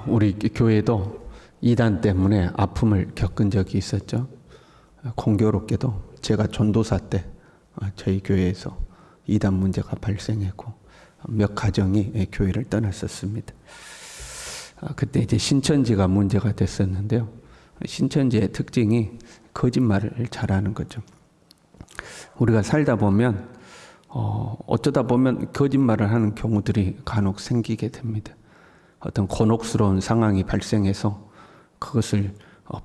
우리 교회도 이단 때문에 아픔을 겪은 적이 있었죠. 공교롭게도 제가 전도사 때 저희 교회에서 이단 문제가 발생했고 몇 가정이 교회를 떠났었습니다. 그때 이제 신천지가 문제가 됐었는데요. 신천지의 특징이 거짓말을 잘하는 거죠. 우리가 살다 보면 어쩌다 보면 거짓말을 하는 경우들이 간혹 생기게 됩니다. 어떤 곤혹스러운 상황이 발생해서 그것을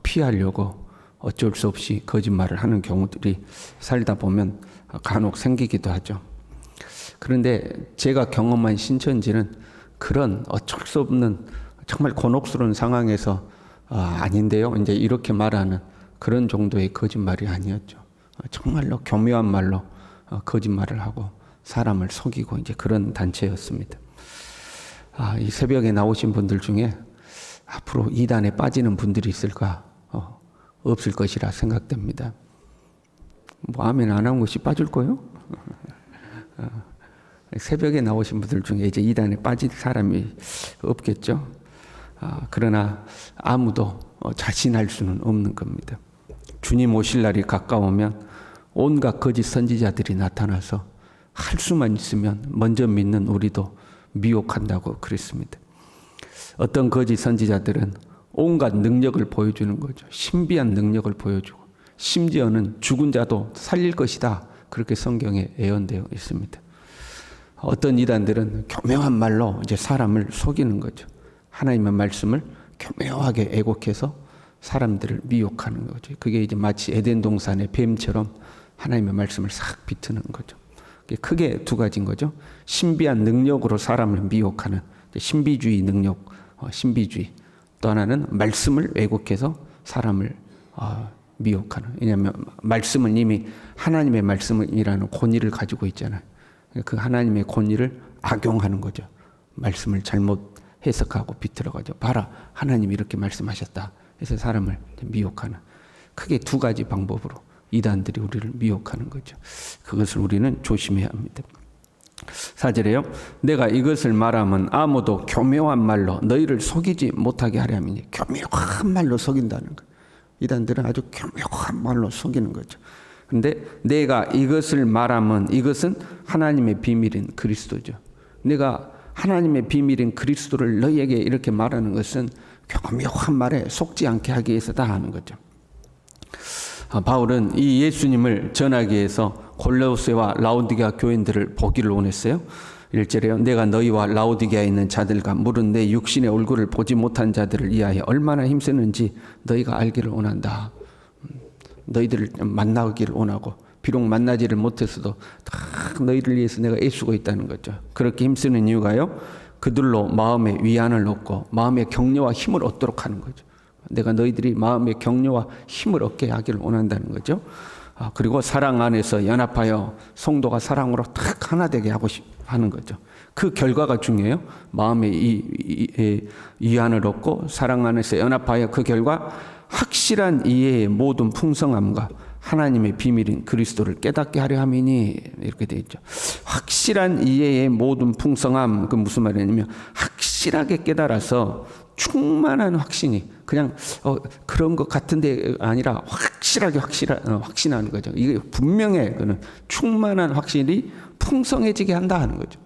피하려고 어쩔 수 없이 거짓말을 하는 경우들이 살다 보면 간혹 생기기도 하죠. 그런데 제가 경험한 신천지는 그런 어쩔 수 없는 정말 곤혹스러운 상황에서 아닌데요, 이제 이렇게 말하는 그런 정도의 거짓말이 아니었죠. 정말로 교묘한 말로 거짓말을 하고 사람을 속이고 이제 그런 단체였습니다. 이 새벽에 나오신 분들 중에 앞으로 이단에 빠지는 분들이 있을까? 없을 것이라 생각됩니다. 뭐 아멘 안 한 것이 빠질 거요? 새벽에 나오신 분들 중에 이제 이단에 빠질 사람이 없겠죠. 그러나 아무도 자신할 수는 없는 겁니다. 주님 오실 날이 가까우면 온갖 거짓 선지자들이 나타나서 할 수만 있으면 먼저 믿는 우리도 미혹한다고 그랬습니다. 어떤 거짓 선지자들은 온갖 능력을 보여주는 거죠. 신비한 능력을 보여주고 심지어는 죽은 자도 살릴 것이다. 그렇게 성경에 예언되어 있습니다. 어떤 이단들은 교묘한 말로 이제 사람을 속이는 거죠. 하나님의 말씀을 교묘하게 애곡해서 사람들을 미혹하는 거죠. 그게 이제 마치 에덴 동산의 뱀처럼 하나님의 말씀을 싹 비트는 거죠. 크게 두 가지인 거죠. 신비한 능력으로 사람을 미혹하는 신비주의 능력, 신비주의. 또 하나는 말씀을 왜곡해서 사람을 미혹하는. 왜냐하면 말씀은 이미 하나님의 말씀이라는 권위를 가지고 있잖아요. 그 하나님의 권위를 악용하는 거죠. 말씀을 잘못 해석하고 비틀어가지고 봐라, 하나님이 이렇게 말씀하셨다 해서 사람을 미혹하는. 크게 두 가지 방법으로 이단들이 우리를 미혹하는 거죠. 그것을 우리는 조심해야 합니다. 4절에요. 내가 이것을 말하면 아무도 교묘한 말로 너희를 속이지 못하게 하려 함이니. 교묘한 말로 속인다는 거예요. 이단들은 아주 교묘한 말로 속이는 거죠. 그런데 내가 이것을 말하면 이것은 하나님의 비밀인 그리스도죠. 내가 하나님의 비밀인 그리스도를 너희에게 이렇게 말하는 것은 교묘한 말에 속지 않게 하기 위해서다 하는 거죠. 바울은 이 예수님을 전하기 위해서 골로새와 라오디게아 교인들을 보기를 원했어요. 1절에요. 내가 너희와 라오디게아에 있는 자들과 물은 내 육신의 얼굴을 보지 못한 자들을 위하여 얼마나 힘쓰는지 너희가 알기를 원한다. 너희들을 만나기를 원하고 비록 만나지를 못했어도 다 너희를 위해서 내가 애쓰고 있다는 거죠. 그렇게 힘쓰는 이유가요. 그들로 마음의 위안을 얻고 마음의 격려와 힘을 얻도록 하는 거죠. 내가 너희들이 마음의 격려와 힘을 얻게 하기를 원한다는 거죠. 그리고 사랑 안에서 연합하여 성도가 사랑으로 탁 하나 되게 하는 거죠. 그 결과가 중요해요. 마음의 위안을 얻고 사랑 안에서 연합하여 그 결과 확실한 이해의 모든 풍성함과 하나님의 비밀인 그리스도를 깨닫게 하려 함이니 이렇게 되어 있죠. 확실한 이해의 모든 풍성함, 그 무슨 말이냐면 확실하게 깨달아서 충만한 확신이 그냥 그런 것 같은데 아니라 확실하게 확신하는 거죠. 이게 분명해. 그는 충만한 확신이 풍성해지게 한다 하는 거죠.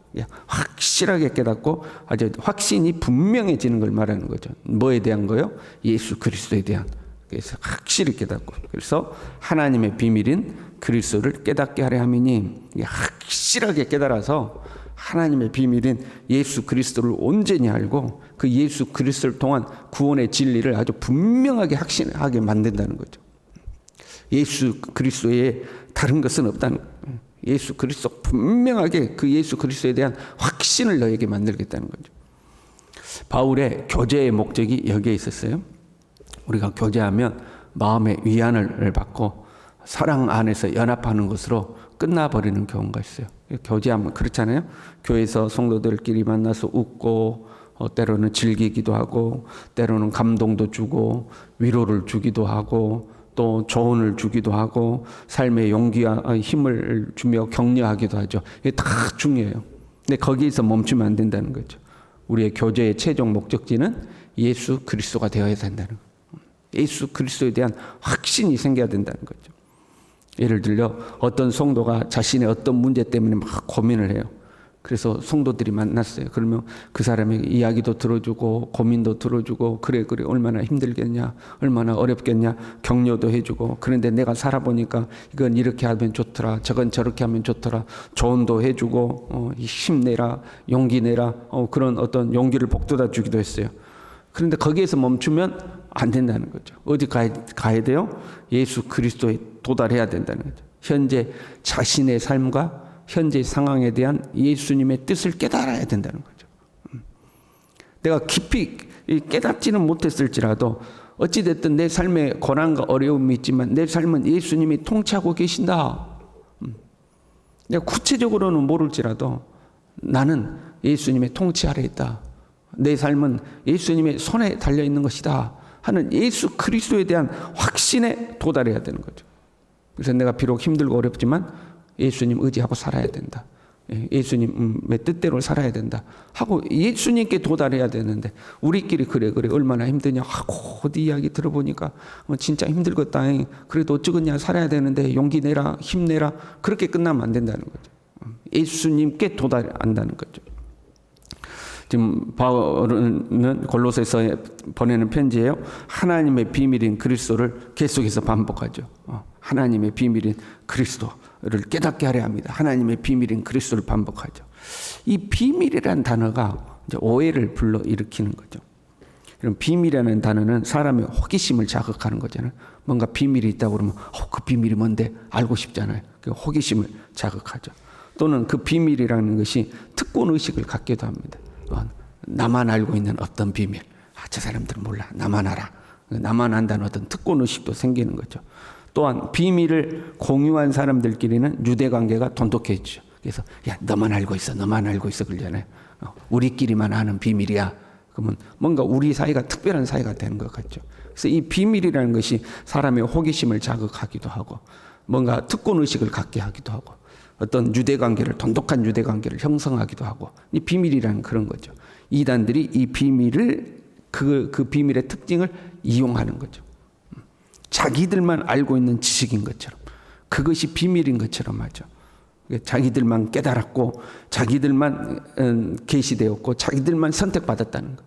확실하게 깨닫고 아주 확신이 분명해지는 걸 말하는 거죠. 뭐에 대한 거요? 예수 그리스도에 대한. 그래서 확실히 깨닫고 그래서 하나님의 비밀인 그리스도를 깨닫게 하려 함이니 확실하게 깨달아서 하나님의 비밀인 예수 그리스도를 온전히 알고 그 예수 그리스도를 통한 구원의 진리를 아주 분명하게 확신하게 만든다는 거죠. 예수 그리스도에 다른 것은 없다는 거예요. 예수 그리스도 분명하게 그 예수 그리스도에 대한 확신을 너에게 만들겠다는 거죠. 바울의 교제의 목적이 여기에 있었어요. 우리가 교제하면 마음의 위안을 받고 사랑 안에서 연합하는 것으로 끝나버리는 경우가 있어요. 교제하면 그렇잖아요. 교회에서 성도들끼리 만나서 웃고 때로는 즐기기도 하고 때로는 감동도 주고 위로를 주기도 하고 또 조언을 주기도 하고 삶의 용기와 힘을 주며 격려하기도 하죠. 이게 다 중요해요. 근데 거기에서 멈추면 안 된다는 거죠. 우리의 교제의 최종 목적지는 예수 그리스도가 되어야 된다는 거예요. 예수 그리스도에 대한 확신이 생겨야 된다는 거죠. 예를 들려 어떤 성도가 자신의 어떤 문제 때문에 막 고민을 해요. 그래서 성도들이 만났어요. 그러면 그 사람에게 이야기도 들어주고 고민도 들어주고 그래 얼마나 힘들겠냐, 얼마나 어렵겠냐 격려도 해주고, 그런데 내가 살아보니까 이건 이렇게 하면 좋더라, 저건 저렇게 하면 좋더라, 조언도 해주고 힘내라, 용기 내라, 그런 어떤 용기를 북돋아 주기도 했어요. 그런데 거기에서 멈추면 안 된다는 거죠. 어디 가야 돼요? 예수 그리스도에 도달해야 된다는 거죠. 현재 자신의 삶과 현재 상황에 대한 예수님의 뜻을 깨달아야 된다는 거죠. 내가 깊이 깨닫지는 못했을지라도 어찌됐든 내 삶에 고난과 어려움이 있지만 내 삶은 예수님이 통치하고 계신다. 내가 구체적으로는 모를지라도 나는 예수님의 통치 아래에 있다. 내 삶은 예수님의 손에 달려있는 것이다 하는 예수 그리스도에 대한 확신에 도달해야 되는 거죠. 그래서 내가 비록 힘들고 어렵지만 예수님 의지하고 살아야 된다. 예수님의 뜻대로 살아야 된다 하고 예수님께 도달해야 되는데, 우리끼리 그래 얼마나 힘드냐 하고 어디 이야기 들어보니까 진짜 힘들겠다, 그래도 어쩌겠냐, 살아야 되는데 용기 내라, 힘내라, 그렇게 끝나면 안 된다는 거죠. 예수님께 도달한다는 거죠. 지금 바울은 골로새서 보내는 편지예요. 하나님의 비밀인 그리스도를 계속해서 반복하죠. 하나님의 비밀인 그리스도를 깨닫게 하려 합니다. 하나님의 비밀인 그리스도를 반복하죠. 이 비밀이라는 단어가 이제 오해를 불러일으키는 거죠. 그럼 비밀이라는 단어는 사람의 호기심을 자극하는 거잖아요. 뭔가 비밀이 있다고 그러면 그 비밀이 뭔데 알고 싶잖아요. 그 호기심을 자극하죠. 또는 그 비밀이라는 것이 특권의식을 갖기도 합니다. 나만 알고 있는 어떤 비밀, 저 사람들은 몰라, 나만 알아, 나만 안다는 어떤 특권의식도 생기는 거죠. 또한 비밀을 공유한 사람들끼리는 유대관계가 돈독해지죠. 그래서 야, 너만 알고 있어, 너만 알고 있어 그러잖아요. 우리끼리만 아는 비밀이야. 그러면 뭔가 우리 사이가 특별한 사이가 되는 것 같죠. 그래서 이 비밀이라는 것이 사람의 호기심을 자극하기도 하고 뭔가 특권의식을 갖게 하기도 하고 어떤 유대관계를, 돈독한 유대관계를 형성하기도 하고, 이 비밀이라는 그런 거죠. 이단들이 이 비밀을 그 비밀의 특징을 이용하는 거죠. 자기들만 알고 있는 지식인 것처럼, 그것이 비밀인 것처럼 하죠. 자기들만 깨달았고 자기들만 계시되었고 자기들만 선택받았다는 거.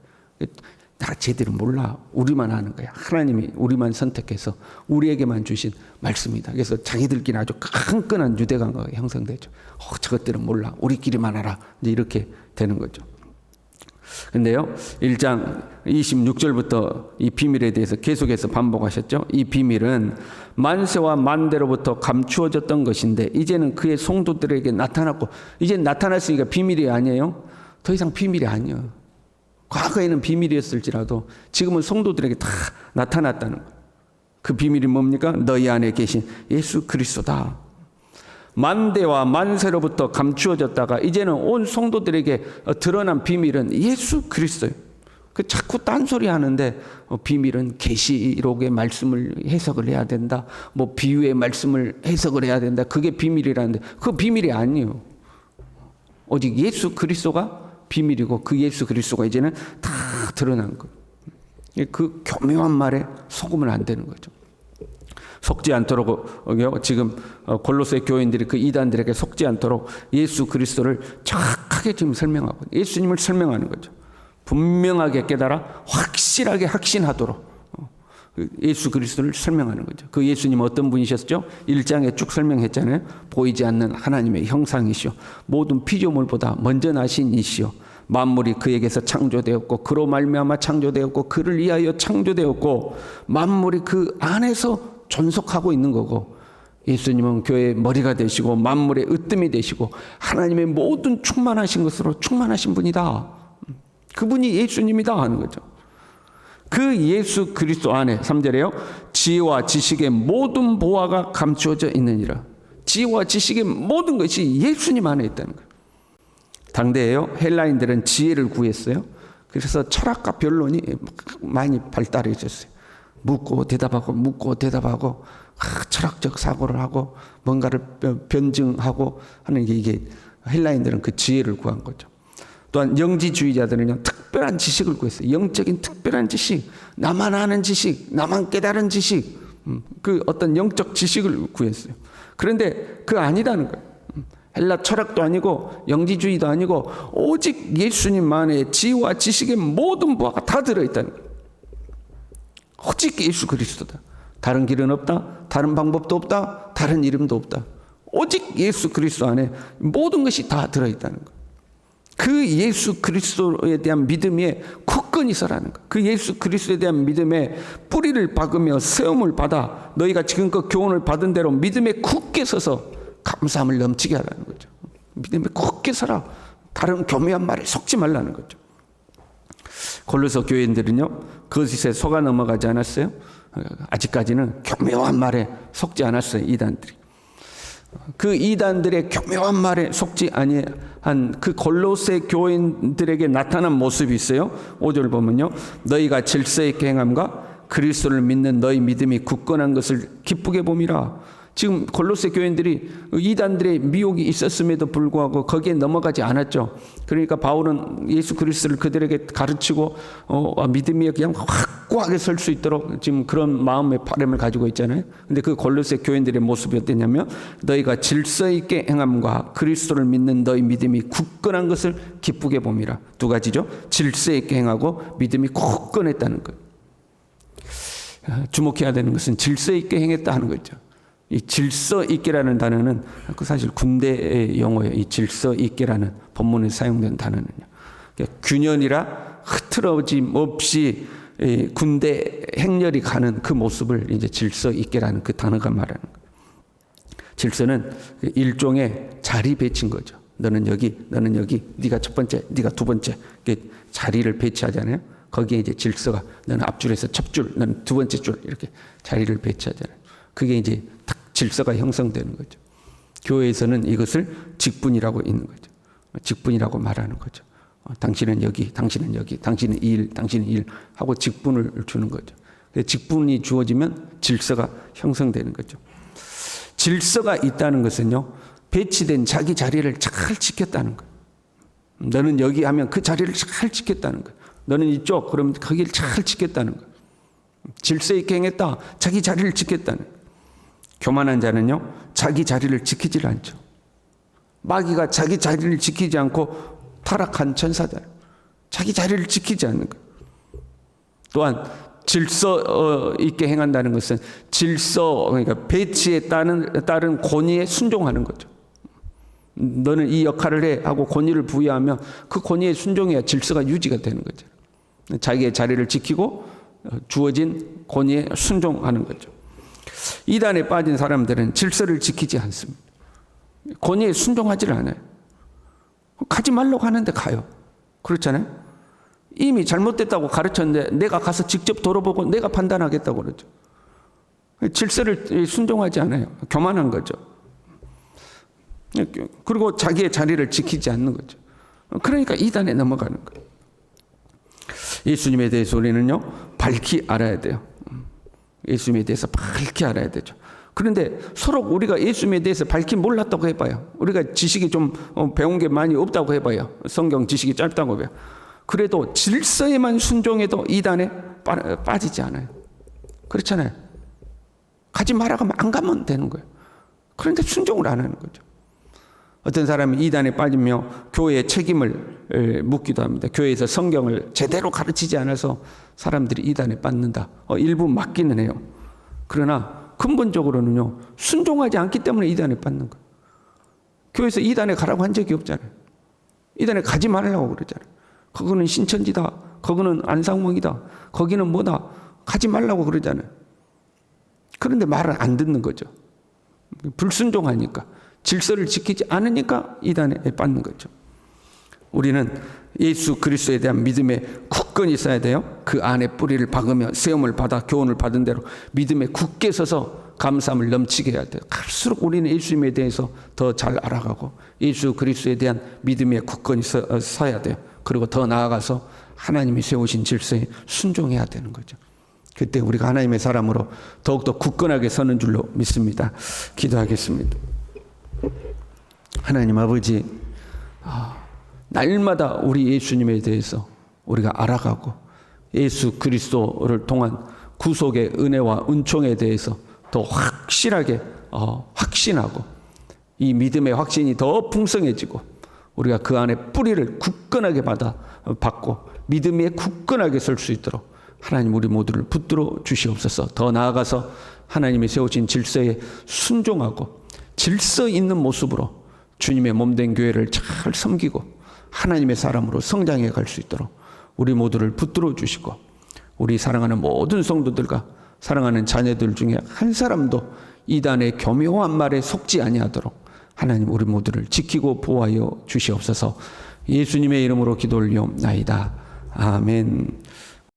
다 제대로 몰라. 우리만 아는 거야. 하나님이 우리만 선택해서 우리에게만 주신 말씀이다. 그래서 자기들끼리 아주 끈끈한 유대관계가 형성되죠. 저것들은 몰라. 우리끼리만 알아. 이제 이렇게 되는 거죠. 근데요, 1장 26절부터 이 비밀에 대해서 계속해서 반복하셨죠. 이 비밀은 만세와 만대로부터 감추어졌던 것인데 이제는 그의 성도들에게 나타났고, 이제 나타났으니까 비밀이 아니에요. 더 이상 비밀이 아니에요. 과거에는 비밀이었을지라도 지금은 성도들에게 다 나타났다는 거예요. 그 비밀이 뭡니까? 너희 안에 계신 예수 그리스도다. 만대와 만세로부터 감추어졌다가 이제는 온 성도들에게 드러난 비밀은 예수 그리스도예요. 그 자꾸 딴소리 하는데 비밀은 계시록의 말씀을 해석을 해야 된다, 뭐 비유의 말씀을 해석을 해야 된다, 그게 비밀이라는데 그 비밀이 아니에요. 오직 예수 그리스도가 비밀이고 그 예수 그리스도가 이제는 다 드러난 거예요. 그 교묘한 말에 속으면 안 되는 거죠. 속지 않도록 지금 골로새 교인들이 그 이단들에게 속지 않도록 예수 그리스도를 정확하게 지금 설명하고 예수님을 설명하는 거죠. 분명하게 깨달아 확실하게 확신하도록 예수 그리스도를 설명하는 거죠. 그 예수님 어떤 분이셨죠? 1장에 쭉 설명했잖아요. 보이지 않는 하나님의 형상이시오, 모든 피조물보다 먼저 나신 이시오, 만물이 그에게서 창조되었고 그로 말미암아 창조되었고 그를 위하여 창조되었고 만물이 그 안에서 존속하고 있는 거고, 예수님은 교회의 머리가 되시고 만물의 으뜸이 되시고 하나님의 모든 충만하신 것으로 충만하신 분이다. 그분이 예수님이다 하는 거죠. 그 예수 그리스도 안에 3절에요. 지혜와 지식의 모든 보화가 감추어져 있느니라. 지혜와 지식의 모든 것이 예수님 안에 있다는 거예요. 당대에요, 헬라인들은 지혜를 구했어요. 그래서 철학과 변론이 많이 발달해 있었어요. 묻고 대답하고 묻고 대답하고 철학적 사고를 하고 뭔가를 변증하고 하는 게 이게 헬라인들은 그 지혜를 구한 거죠. 또한 영지주의자들은요, 특별한 지식을 구했어요. 영적인 특별한 지식, 나만 아는 지식, 나만 깨달은 지식, 그 어떤 영적 지식을 구했어요. 그런데 그거 아니다는 거예요. 헬라 철학도 아니고 영지주의도 아니고 오직 예수님만의 지혜와 지식의 모든 부하가 다 들어있다는 거예요. 오직 예수 그리스도다. 다른 길은 없다. 다른 방법도 없다. 다른 이름도 없다. 오직 예수 그리스도 안에 모든 것이 다 들어있다는 거예요. 그 예수 그리스도에 대한 믿음에 굳건히 서라는 거예요. 그 예수 그리스도에 대한 믿음에 뿌리를 박으며 세움을 받아 너희가 지금껏 교훈을 받은 대로 믿음에 굳게 서서 감사함을 넘치게 하라는 거죠. 믿음에 굳게 서라. 다른 교묘한 말에 속지 말라는 거죠. 골로새 교인들은요, 거짓에 속아 넘어가지 않았어요. 아직까지는 교묘한 말에 속지 않았어요. 이단들이. 그 이단들의 교묘한 말에 속지 아니한 그 골로새 교인들에게 나타난 모습이 있어요. 5절 보면요, 너희가 질서 있게 행함과 그리스도를 믿는 너희 믿음이 굳건한 것을 기쁘게 봄이라. 지금 골로새 교인들이 이단들의 미혹이 있었음에도 불구하고 거기에 넘어가지 않았죠. 그러니까 바울은 예수 그리스도를 그들에게 가르치고 믿음이 그냥 확고하게 설 수 있도록 지금 그런 마음의 바람을 가지고 있잖아요. 근데 그 골로새 교인들의 모습이 어땠냐면 너희가 질서 있게 행함과 그리스도를 믿는 너희 믿음이 굳건한 것을 기쁘게 봄이라. 두 가지죠. 질서 있게 행하고 믿음이 굳건했다는 것. 주목해야 되는 것은 질서 있게 행했다 하는 거죠. 이 질서 있게라는 단어는 그 사실 군대의 용어예요. 이 질서 있게라는 본문에 사용된 단어는요. 그러니까 균열이라 흐트러짐 없이 군대 행렬이 가는 그 모습을 이제 질서 있게라는 그 단어가 말하는 거예요. 질서는 일종의 자리 배치인 거죠. 너는 여기, 너는 여기, 네가 첫 번째, 네가 두 번째, 자리를 배치하잖아요. 거기에 이제 질서가 너는 앞줄에서 첫 줄, 너는 두 번째 줄 이렇게 자리를 배치하잖아요. 그게 이제 딱 질서가 형성되는 거죠. 교회에서는 이것을 직분이라고 있는 거죠. 직분이라고 말하는 거죠. 당신은 여기, 당신은 여기, 당신은 이 일, 당신은 이 일 하고 직분을 주는 거죠. 직분이 주어지면 질서가 형성되는 거죠. 질서가 있다는 것은요, 배치된 자기 자리를 잘 지켰다는 거예요. 너는 여기 하면 그 자리를 잘 지켰다는 거예요. 너는 이쪽, 그러면 거기를 잘 지켰다는 거예요. 질서 있게 행했다. 자기 자리를 지켰다는 거예요. 교만한 자는요, 자기 자리를 지키질 않죠. 마귀가 자기 자리를 지키지 않고 타락한 천사잖아요. 자기 자리를 지키지 않는 거예요. 또한 질서 있게 행한다는 것은 질서, 그러니까 배치에 따른 권위에 순종하는 거죠. 너는 이 역할을 해 하고 권위를 부여하면 그 권위에 순종해야 질서가 유지가 되는 거죠. 자기의 자리를 지키고 주어진 권위에 순종하는 거죠. 이단에 빠진 사람들은 질서를 지키지 않습니다. 권위에 순종하지 않아요. 가지 말라고 하는데 가요. 그렇잖아요. 이미 잘못됐다고 가르쳤는데 내가 가서 직접 돌아보고 내가 판단하겠다고 그러죠. 질서를 순종하지 않아요. 교만한 거죠. 그리고 자기의 자리를 지키지 않는 거죠. 그러니까 이단에 넘어가는 거예요. 예수님에 대해서 우리는요, 밝히 알아야 돼요. 예수님에 대해서 밝히 알아야 되죠. 그런데 서로 우리가 예수님에 대해서 밝히 몰랐다고 해봐요. 우리가 지식이 좀 배운 게 많이 없다고 해봐요. 성경 지식이 짧다고 해봐요. 그래도 질서에만 순종해도 이단에 빠지지 않아요. 그렇잖아요. 가지 말라고 하면 안 가면 되는 거예요. 그런데 순종을 안 하는 거죠. 어떤 사람이 이단에 빠지며 교회의 책임을 묻기도 합니다. 교회에서 성경을 제대로 가르치지 않아서 사람들이 이단에 빠진다. 일부 맞기는 해요. 그러나 근본적으로는요, 순종하지 않기 때문에 이단에 빠지는 거예요. 교회에서 이단에 가라고 한 적이 없잖아요. 이단에 가지 말라고 그러잖아요. 거기는 신천지다. 거기는 안상몽이다. 거기는 뭐다. 가지 말라고 그러잖아요. 그런데 말을 안 듣는 거죠. 불순종하니까. 질서를 지키지 않으니까 이단에 빠지는 거죠. 우리는 예수 그리스도에 대한 믿음에 굳건히 있어야 돼요. 그 안에 뿌리를 박으며 세움을 받아 교훈을 받은 대로 믿음에 굳게 서서 감사함을 넘치게 해야 돼요. 갈수록 우리는 예수님에 대해서 더 잘 알아가고 예수 그리스도에 대한 믿음에 굳건히 서야 돼요. 그리고 더 나아가서 하나님이 세우신 질서에 순종해야 되는 거죠. 그때 우리가 하나님의 사람으로 더욱더 굳건하게 서는 줄로 믿습니다. 기도하겠습니다. 하나님 아버지, 날마다 우리 예수님에 대해서 우리가 알아가고 예수 그리스도를 통한 구속의 은혜와 은총에 대해서 더 확실하게 확신하고 이 믿음의 확신이 더 풍성해지고 우리가 그 안에 뿌리를 굳건하게 받고 믿음에 굳건하게 설 수 있도록 하나님 우리 모두를 붙들어 주시옵소서. 더 나아가서 하나님이 세우신 질서에 순종하고 질서 있는 모습으로 주님의 몸된 교회를 잘 섬기고 하나님의 사람으로 성장해 갈 수 있도록 우리 모두를 붙들어 주시고 우리 사랑하는 모든 성도들과 사랑하는 자녀들 중에 한 사람도 이단의 교묘한 말에 속지 아니하도록 하나님 우리 모두를 지키고 보호하여 주시옵소서. 예수님의 이름으로 기도 올리옵나이다. 아멘.